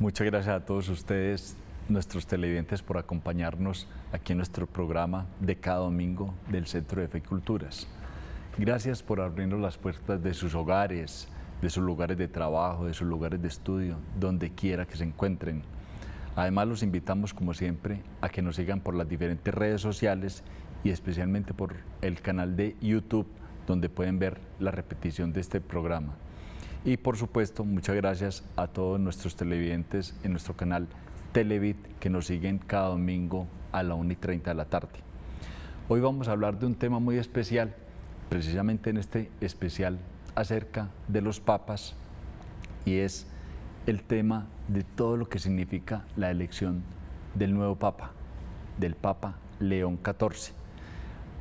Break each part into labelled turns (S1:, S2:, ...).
S1: Muchas gracias a todos ustedes, nuestros televidentes, por acompañarnos aquí en nuestro programa de cada domingo del Centro de Fe y Culturas. Gracias por abrirnos las puertas de sus hogares, de sus lugares de trabajo, de sus lugares de estudio, donde quiera que se encuentren. Además, los invitamos, como siempre, a que nos sigan por las diferentes redes sociales y especialmente por el canal de YouTube, donde pueden ver la repetición de este programa. Y por supuesto, muchas gracias a todos nuestros televidentes en nuestro canal Televit, que nos siguen cada domingo a la 1:30 de la tarde. Hoy vamos a hablar de un tema muy especial, precisamente en este especial acerca de los papas, y es el tema de todo lo que significa la elección del nuevo papa, del Papa León XIV.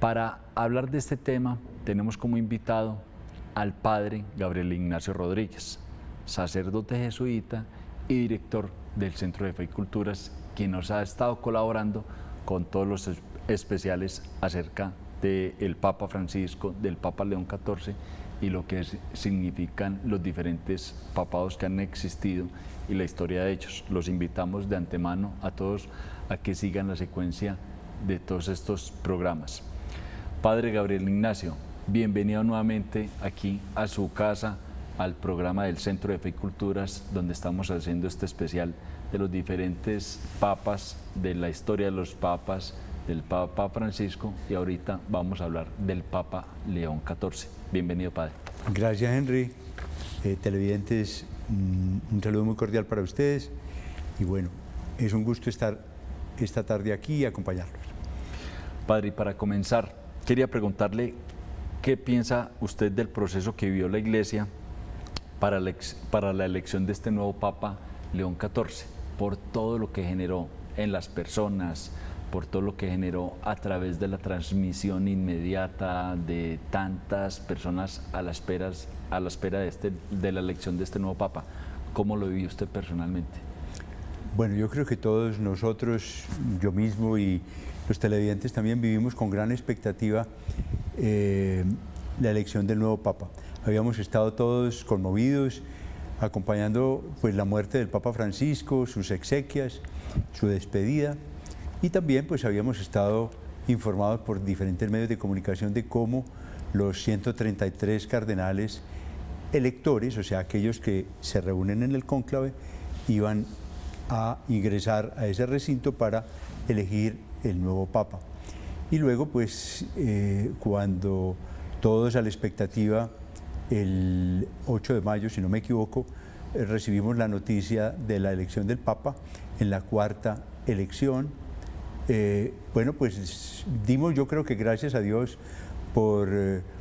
S1: Para hablar de este tema tenemos como invitado al padre Gabriel Ignacio Rodríguez, sacerdote jesuita y director del Centro de Fe y Culturas, quien nos ha estado colaborando con todos los especiales acerca del Papa Francisco, del Papa León XIV y lo que significan los diferentes papados que han existido y la historia de ellos. Los invitamos de antemano a todos a que sigan la secuencia de todos estos programas. Padre Gabriel Ignacio, bienvenido nuevamente aquí a su casa, al programa del Centro de Fe y Culturas, donde estamos haciendo este especial de los diferentes papas, de la historia de los papas, del Papa Francisco, y ahorita vamos a hablar del Papa León XIV. Bienvenido, padre.
S2: Gracias, Henry. Televidentes, un saludo muy cordial para ustedes y bueno, es un gusto estar esta tarde aquí y acompañarlos.
S1: Padre, y para comenzar, quería preguntarle qué piensa usted del proceso que vivió la Iglesia para la elección de este nuevo Papa León XIV, por todo lo que generó en las personas, por todo lo que generó a través de la transmisión inmediata de tantas personas a la espera de la elección de este nuevo Papa. ¿Cómo lo vivió usted personalmente?
S2: Bueno, yo creo que todos nosotros, yo mismo y los televidentes también vivimos con gran expectativa la elección del nuevo Papa. Habíamos estado todos conmovidos, acompañando pues la muerte del Papa Francisco, sus exequias, su despedida, y también pues habíamos estado informados por diferentes medios de comunicación de cómo los 133 cardenales electores, o sea, aquellos que se reúnen en el cónclave, iban a ingresar a ese recinto para elegir el nuevo Papa. Y luego, pues, cuando todos a la expectativa, el 8 de mayo, si no me equivoco, recibimos la noticia de la elección del Papa en la cuarta elección. Bueno, pues dimos, yo creo que gracias a Dios, por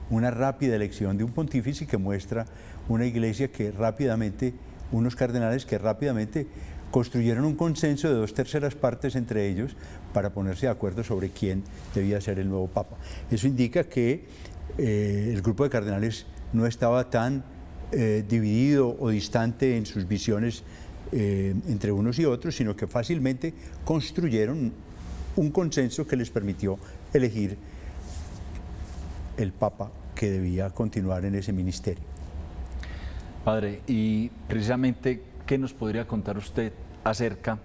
S2: una rápida elección de un pontífice que muestra una iglesia que rápidamente, unos cardenales que rápidamente construyeron un consenso de 2/3 partes entre ellos para ponerse de acuerdo sobre quién debía ser el nuevo Papa. Eso indica que el grupo de cardenales no estaba tan dividido o distante en sus visiones entre unos y otros, sino que fácilmente construyeron un consenso que les permitió elegir el Papa que debía continuar en ese ministerio.
S1: Padre, y precisamente, ¿qué nos podría contar usted acerca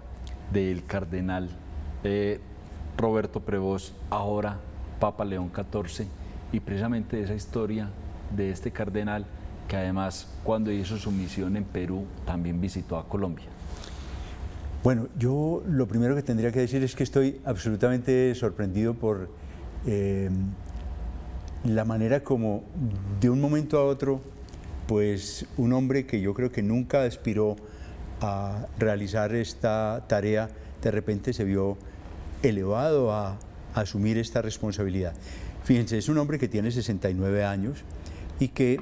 S1: del cardenal Roberto Prevost, ahora Papa León XIV, y precisamente de esa historia de este cardenal que además, cuando hizo su misión en Perú, también visitó a Colombia?
S2: Bueno, yo lo primero que tendría que decir es que estoy absolutamente sorprendido por la manera como de un momento a otro, pues un hombre que yo creo que nunca aspiró a realizar esta tarea, de repente se vio elevado a asumir esta responsabilidad. Fíjense, es un hombre que tiene 69 años y que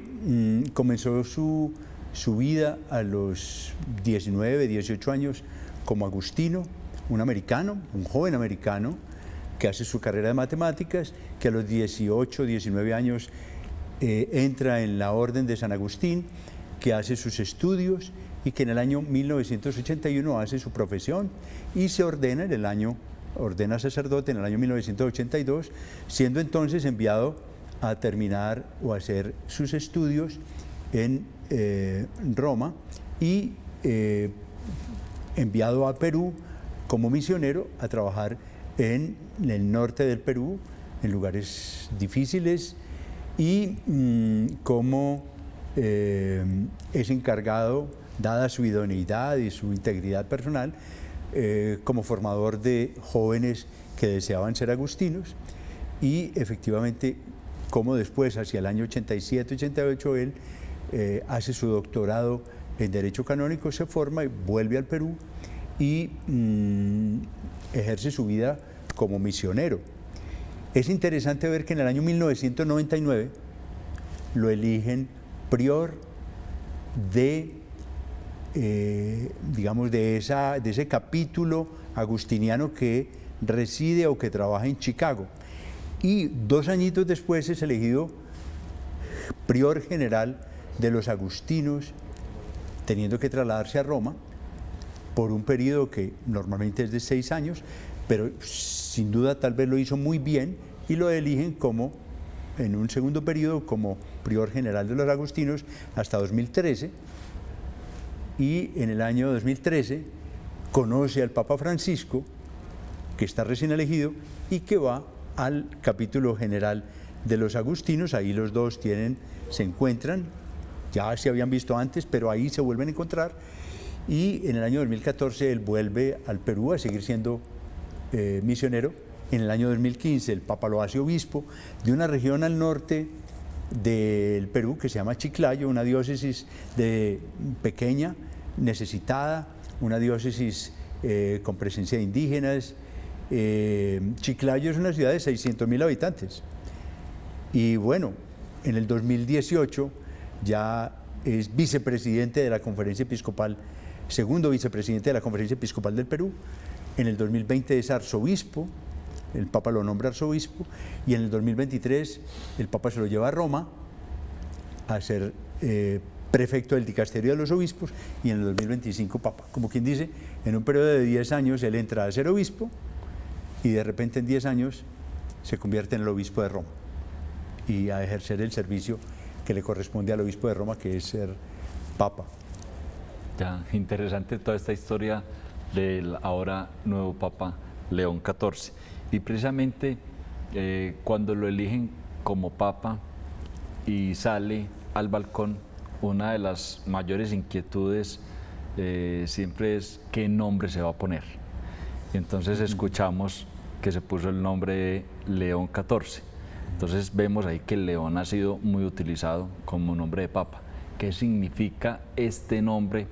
S2: comenzó su vida a los 19, 18 años como agustino, un americano, un joven americano que hace su carrera de matemáticas, que a los 18, 19 años entra en la Orden de San Agustín, que hace sus estudios y que en el año 1981 hace su profesión y se ordena ordena sacerdote en el año 1982, siendo entonces enviado a terminar o hacer sus estudios en Roma y enviado a Perú como misionero a trabajar en el norte del Perú, en lugares difíciles, y como es encargado, dada su idoneidad y su integridad personal, como formador de jóvenes que deseaban ser agustinos, y efectivamente como después, hacia el año 87-88, él hace su doctorado en Derecho Canónico, se forma y vuelve al Perú y ejerce su vida como misionero. Es interesante ver que en el año 1999 lo eligen prior de, digamos, de ese capítulo agustiniano que reside o que trabaja en Chicago. Y 2 añitos después es elegido prior general de los agustinos, teniendo que trasladarse a Roma por un periodo que normalmente es de 6 años, pero sin duda tal vez lo hizo muy bien y lo eligen como, en un segundo periodo, como prior general de los agustinos hasta 2013. Y en el año 2013 conoce al Papa Francisco, que está recién elegido y que va al capítulo general de los agustinos. Ahí los dos se encuentran, ya se habían visto antes, pero ahí se vuelven a encontrar, y en el año 2014 él vuelve al Perú a seguir siendo misionero. En el año 2015 el Papa lo hace obispo de una región al norte del Perú que se llama Chiclayo, una diócesis pequeña, necesitada, una diócesis con presencia de indígenas. Chiclayo es una ciudad de 600.000 habitantes y bueno, en el 2018 ya es vicepresidente de la Conferencia Episcopal, segundo vicepresidente de la Conferencia Episcopal del Perú. En el 2020 es arzobispo, el Papa lo nombra arzobispo, y en el 2023 el Papa se lo lleva a Roma a ser prefecto del dicasterio de los obispos, y en el 2025 Papa. Como quien dice, en un periodo de 10 años él entra a ser obispo y de repente en 10 años se convierte en el obispo de Roma y a ejercer el servicio que le corresponde al obispo de Roma, que es ser Papa.
S1: Ya, interesante toda esta historia del ahora nuevo Papa León XIV. Y precisamente cuando lo eligen como Papa y sale al balcón, una de las mayores inquietudes siempre es qué nombre se va a poner. Y entonces escuchamos que se puso el nombre de León XIV. Entonces vemos ahí que León ha sido muy utilizado como nombre de Papa. ¿Qué significa este nombre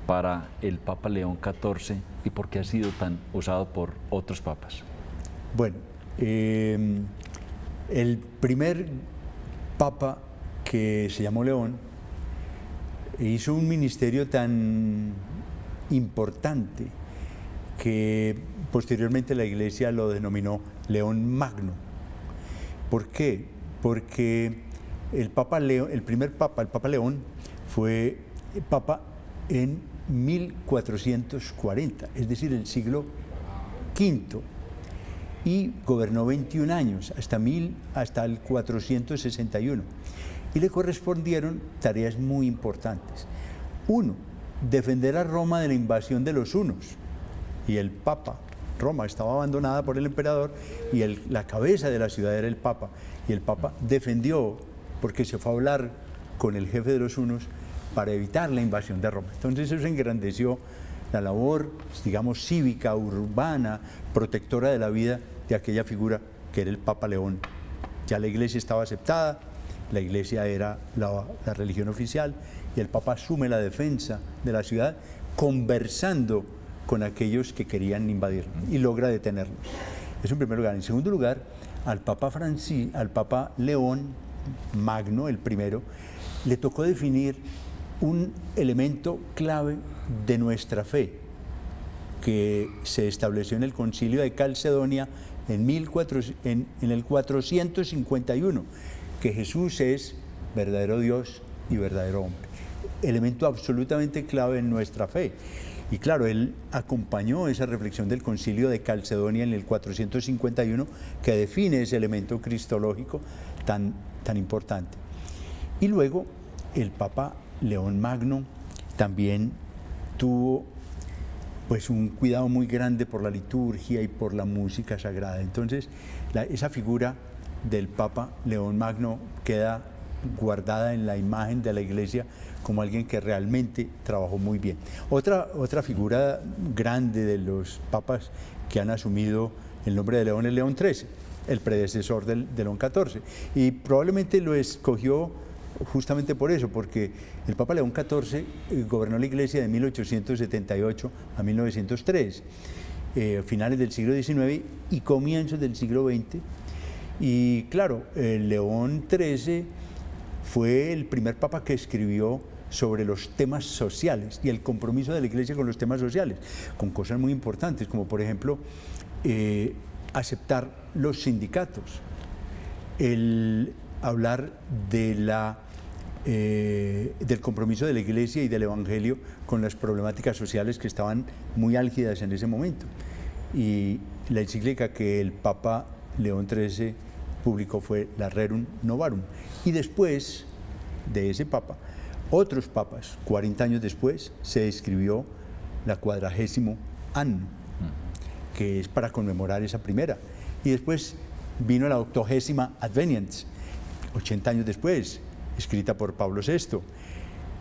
S1: para el Papa León XIV y por qué ha sido tan usado por otros papas?
S2: Bueno, el primer Papa, que se llamó León, hizo un ministerio tan importante que posteriormente la Iglesia lo denominó León Magno. ¿Por qué? Porque el Papa León, el primer Papa, el Papa León, fue Papa en 1440, es decir, el siglo V, y gobernó 21 años, hasta el 461, y le correspondieron tareas muy importantes. Uno, defender a Roma de la invasión de los hunos, y el Papa, Roma estaba abandonada por el emperador y la cabeza de la ciudad era el Papa, y el Papa defendió, porque se fue a hablar con el jefe de los hunos para evitar la invasión de Roma. Entonces eso engrandeció la labor, digamos, cívica, urbana, protectora de la vida de aquella figura que era el Papa León. Ya la Iglesia estaba aceptada, la Iglesia era la religión oficial, y el Papa asume la defensa de la ciudad conversando con aquellos que querían invadirla y logra detenerlos. Eso en primer lugar. En segundo lugar, al Papa León Magno, el primero, le tocó definir un elemento clave de nuestra fe que se estableció en el Concilio de Calcedonia en el 451, que Jesús es verdadero Dios y verdadero hombre. Elemento absolutamente clave en nuestra fe. Y claro, él acompañó esa reflexión del Concilio de Calcedonia en el 451, que define ese elemento cristológico tan importante. Y luego el Papa León Magno también tuvo pues un cuidado muy grande por la liturgia y por la música sagrada. Entonces, esa figura del Papa León Magno queda guardada en la imagen de la Iglesia como alguien que realmente trabajó muy bien. Otra figura grande de los papas que han asumido el nombre de León es León XIII, el predecesor de León XIV, y probablemente lo escogió justamente por eso, porque el Papa León XIV gobernó la Iglesia de 1878 a 1903, finales del siglo XIX y comienzos del siglo XX. Y claro, León XIII fue el primer papa que escribió sobre los temas sociales y el compromiso de la Iglesia con los temas sociales, con cosas muy importantes, como por ejemplo aceptar los sindicatos, el hablar de del compromiso de la Iglesia y del Evangelio con las problemáticas sociales que estaban muy álgidas en ese momento. Y la encíclica que el Papa León XIII publicó fue la Rerum Novarum. Y después de ese Papa, otros papas, 40 años después, se escribió la 40º Anno, que es para conmemorar esa primera. Y después vino la 80ª Adveniens, 80 años después, escrita por Pablo VI,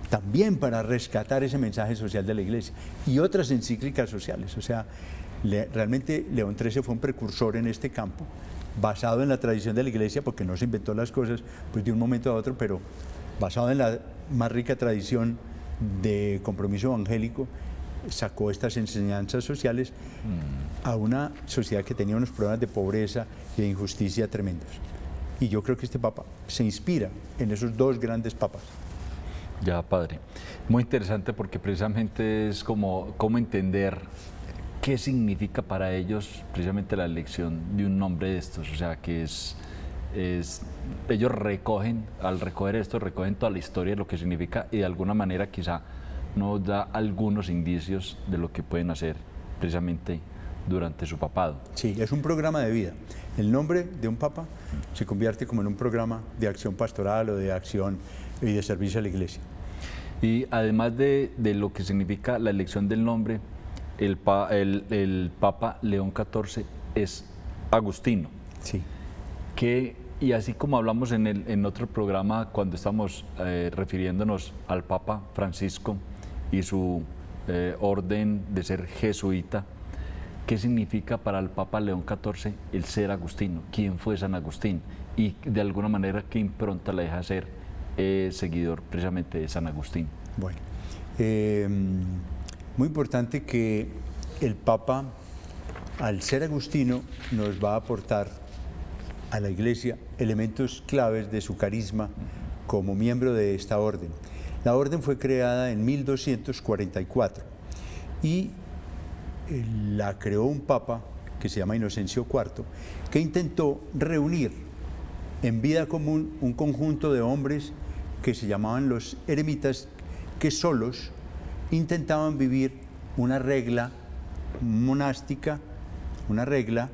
S2: también para rescatar ese mensaje social de la Iglesia, y otras encíclicas sociales. O sea, realmente León XIII fue un precursor en este campo, basado en la tradición de la Iglesia, porque no se inventó las cosas pues, de un momento a otro, pero basado en la más rica tradición de compromiso evangélico, sacó estas enseñanzas sociales a una sociedad que tenía unos problemas de pobreza y de injusticia tremendos. Y yo creo que este Papa se inspira en esos dos grandes papas.
S1: Ya, padre. Muy interesante porque precisamente es como cómo entender qué significa para ellos precisamente la elección de un nombre de estos. O sea, que ellos recogen, al recoger esto, recogen toda la historia de lo que significa y de alguna manera quizá nos da algunos indicios de lo que pueden hacer precisamente durante su papado.
S2: Sí, es un programa de vida. El nombre de un papa se convierte como en un programa de acción pastoral o de acción y de servicio a la Iglesia.
S1: Y además de lo que significa la elección del nombre, el Papa León XIV es agustino.
S2: Sí.
S1: Y así como hablamos en otro programa cuando estamos refiriéndonos al Papa Francisco y su orden de ser jesuita, ¿qué significa para el Papa León XIV el ser agustino? ¿Quién fue San Agustín? Y de alguna manera, ¿qué impronta le deja ser seguidor precisamente de San Agustín?
S2: Bueno, muy importante que el Papa, al ser agustino, nos va a aportar a la Iglesia elementos claves de su carisma como miembro de esta orden. La orden fue creada en 1244 y la creó un papa que se llama Inocencio IV, que intentó reunir en vida común un conjunto de hombres que se llamaban los eremitas, que solos intentaban vivir una regla monástica, una regla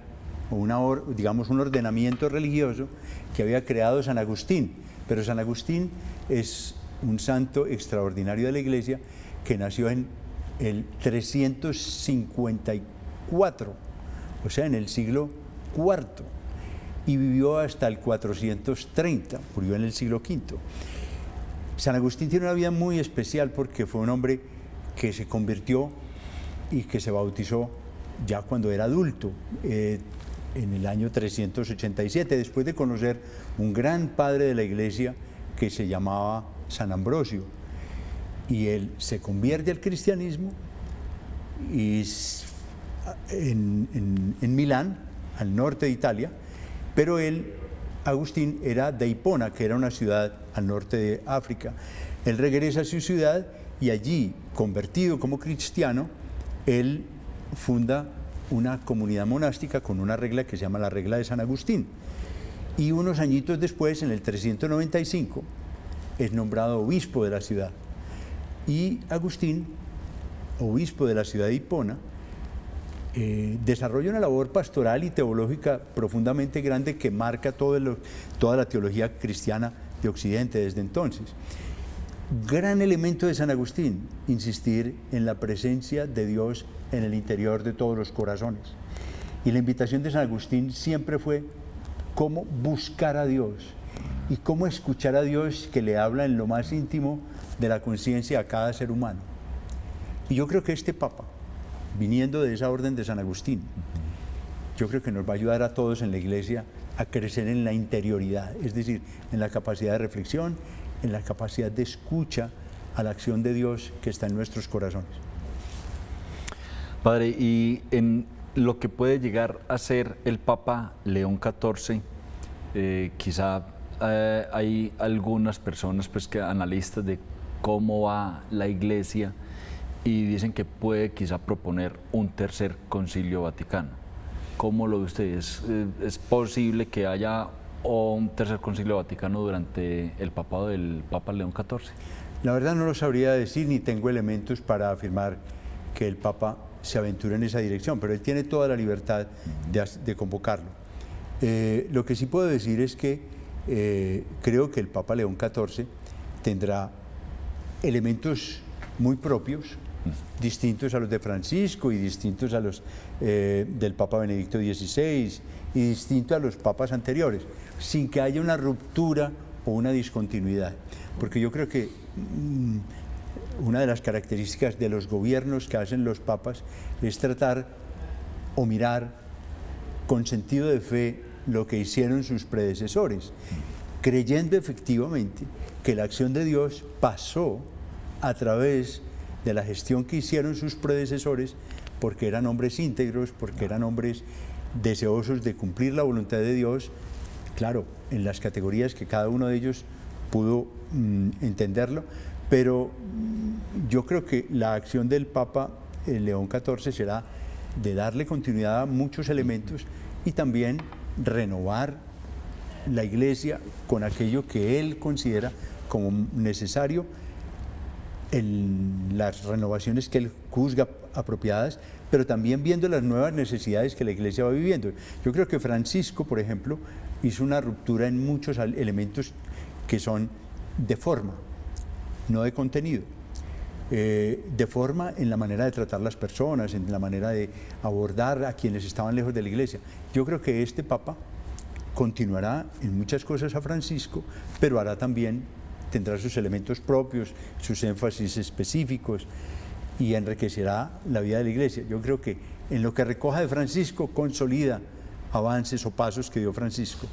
S2: o digamos un ordenamiento religioso que había creado San Agustín. Pero San Agustín es un santo extraordinario de la Iglesia que nació en el 354, o sea, en el siglo IV, y vivió hasta el 430, murió en el siglo V. San Agustín tiene una vida muy especial porque fue un hombre que se convirtió y que se bautizó ya cuando era adulto, en el año 387, después de conocer un gran padre de la Iglesia que se llamaba San Ambrosio. Y él se convierte al cristianismo y en Milán, al norte de Italia, pero él, Agustín, era de Hipona, que era una ciudad al norte de África. Él regresa a su ciudad y allí, convertido como cristiano, él funda una comunidad monástica con una regla que se llama la regla de San Agustín. Y unos añitos después, en el 395, es nombrado obispo de la ciudad. Y Agustín, obispo de la ciudad de Hipona, desarrolla una labor pastoral y teológica profundamente grande que marca toda la teología cristiana de Occidente desde entonces. Gran elemento de San Agustín, insistir en la presencia de Dios en el interior de todos los corazones. Y la invitación de San Agustín siempre fue cómo buscar a Dios y cómo escuchar a Dios que le habla en lo más íntimo de la conciencia a cada ser humano. Y yo creo que este Papa, viniendo de esa orden de San Agustín, yo creo que nos va a ayudar a todos en la Iglesia a crecer en la interioridad, es decir, en la capacidad de reflexión, en la capacidad de escucha a la acción de Dios que está en nuestros corazones.
S1: Padre, y en lo que puede llegar a ser el Papa León XIV, quizá hay algunas personas, pues, que analistas de cómo va la Iglesia y dicen que puede quizá proponer un tercer concilio vaticano. ¿Cómo lo ve usted? ¿Es posible que haya un tercer concilio vaticano durante el papado del Papa León XIV?
S2: La verdad no lo sabría decir, ni tengo elementos para afirmar que el Papa se aventure en esa dirección, pero él tiene toda la libertad de convocarlo. Lo que sí puedo decir es que creo que el Papa León XIV tendrá elementos muy propios, distintos a los de Francisco y distintos a los del Papa Benedicto XVI y distintos a los papas anteriores, sin que haya una ruptura o una discontinuidad. Porque yo creo que una de las características de los gobiernos que hacen los papas es tratar o mirar con sentido de fe lo que hicieron sus predecesores, creyendo efectivamente que la acción de Dios pasó a través de la gestión que hicieron sus predecesores, porque eran hombres íntegros, porque eran hombres deseosos de cumplir la voluntad de Dios, claro, en las categorías que cada uno de ellos pudo entenderlo, pero yo creo que la acción del Papa León XIV será de darle continuidad a muchos elementos y también renovar la Iglesia con aquello que él considera como necesario, en las renovaciones que él juzga apropiadas, pero también viendo las nuevas necesidades que la Iglesia va viviendo. Yo creo que Francisco, por ejemplo, hizo una ruptura en muchos elementos que son de forma, no de contenido. De forma en la manera de tratar las personas, en la manera de abordar a quienes estaban lejos de la Iglesia. Yo creo que este Papa continuará en muchas cosas a Francisco, pero hará también, tendrá sus elementos propios, sus énfasis específicos y enriquecerá la vida de la Iglesia. Yo creo que en lo que recoja de Francisco consolida avances o pasos que dio Francisco.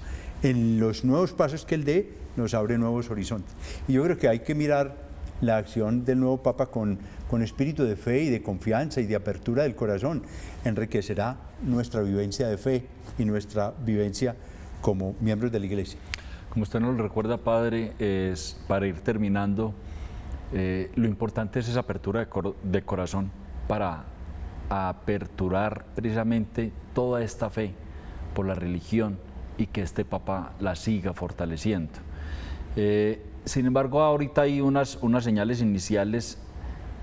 S2: En los nuevos pasos que él dé nos abre nuevos horizontes. Y yo creo que hay que mirar la acción del nuevo Papa con espíritu de fe y de confianza y de apertura del corazón. Enriquecerá nuestra vivencia de fe y nuestra vivencia como miembros de la Iglesia.
S1: Como usted nos lo recuerda, Padre, para ir terminando, lo importante es esa apertura de corazón para aperturar precisamente toda esta fe por la religión y que este Papa la siga fortaleciendo. Sin embargo, ahorita hay unas señales iniciales.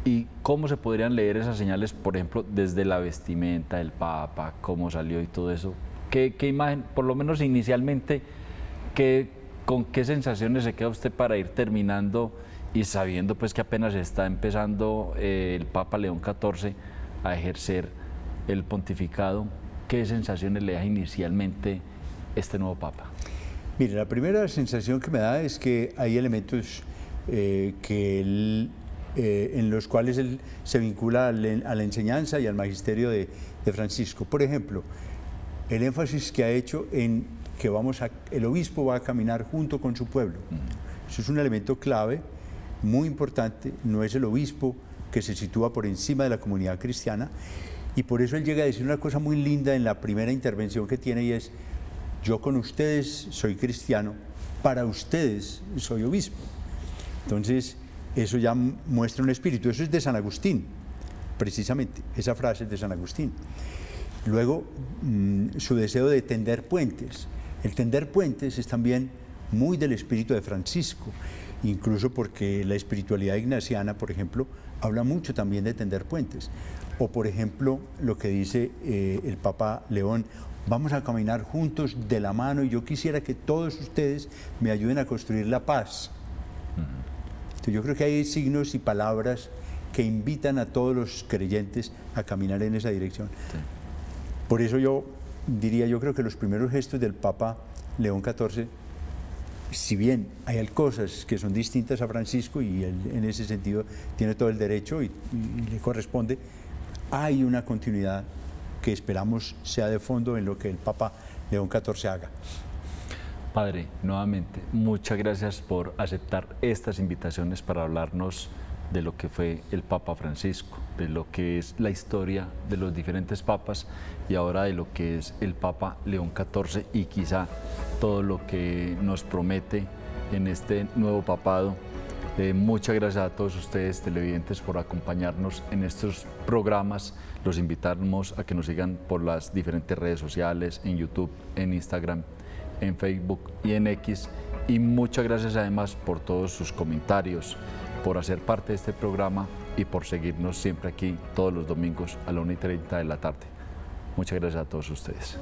S1: ¿Y cómo se podrían leer esas señales, por ejemplo, desde la vestimenta del Papa, cómo salió y todo eso? ¿Qué imagen, por lo menos inicialmente, con qué sensaciones se queda usted para ir terminando y sabiendo pues que apenas está empezando el Papa León XIV a ejercer el pontificado? ¿Qué sensaciones le da inicialmente este nuevo Papa?
S2: Mire, la primera sensación que me da es que hay elementos en los cuales él se vincula a la enseñanza y al magisterio de Francisco. Por ejemplo, el énfasis que ha hecho en que el obispo va a caminar junto con su pueblo. Eso es un elemento clave, muy importante. No es el obispo que se sitúa por encima de la comunidad cristiana, y por eso él llega a decir una cosa muy linda en la primera intervención que tiene, y es: yo con ustedes soy cristiano, para ustedes soy obispo. Entonces, eso ya muestra un espíritu. Eso es de San Agustín, precisamente, esa frase es de San Agustín. Luego, su deseo de tender puentes. El tender puentes es también muy del espíritu de Francisco, incluso porque la espiritualidad ignaciana, por ejemplo, habla mucho también de tender puentes. O, por ejemplo, lo que dice el Papa León: vamos a caminar juntos de la mano y yo quisiera que todos ustedes me ayuden a construir la paz. Entonces yo creo que hay signos y palabras que invitan a todos los creyentes a caminar en esa dirección.
S1: Sí.
S2: Por eso yo diría, yo creo que los primeros gestos del Papa León XIV, si bien hay cosas que son distintas a Francisco y él en ese sentido tiene todo el derecho y le corresponde, hay una continuidad que esperamos sea de fondo en lo que el Papa León XIV haga.
S1: Padre, nuevamente, muchas gracias por aceptar estas invitaciones para hablarnos de lo que fue el Papa Francisco, de lo que es la historia de los diferentes papas y ahora de lo que es el Papa León XIV y quizá todo lo que nos promete en este nuevo papado. Muchas gracias a todos ustedes televidentes por acompañarnos en estos programas. Los invitamos a que nos sigan por las diferentes redes sociales, en YouTube, en Instagram, en Facebook y en X. Y muchas gracias además por todos sus comentarios, por hacer parte de este programa y por seguirnos siempre aquí todos los domingos a la 1:30 de la tarde. Muchas gracias a todos ustedes.